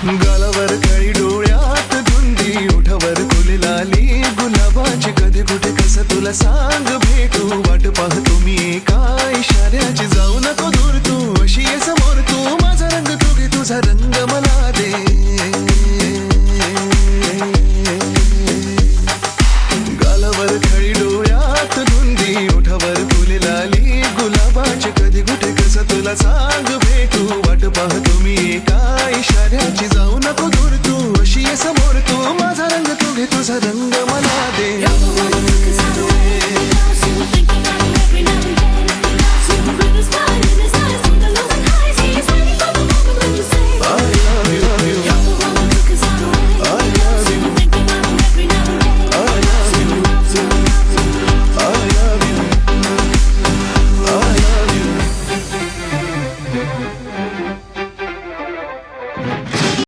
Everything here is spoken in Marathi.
गालावर काळी डोळ्यात धुंदी ओठावर लाली गुलाबाची कधी कुठे कसं तुला सांग भेटू वाट पाहतो मी एका इशाऱ्याची जाऊ नको दूर तू अशी ये समोर तू माझा रंग तू घे तुझा रंग मला दे गालावर काळी डोळ्यात धुंदी ओठावर लाली गुलाबाची कधी कुठे कसं तुला सांग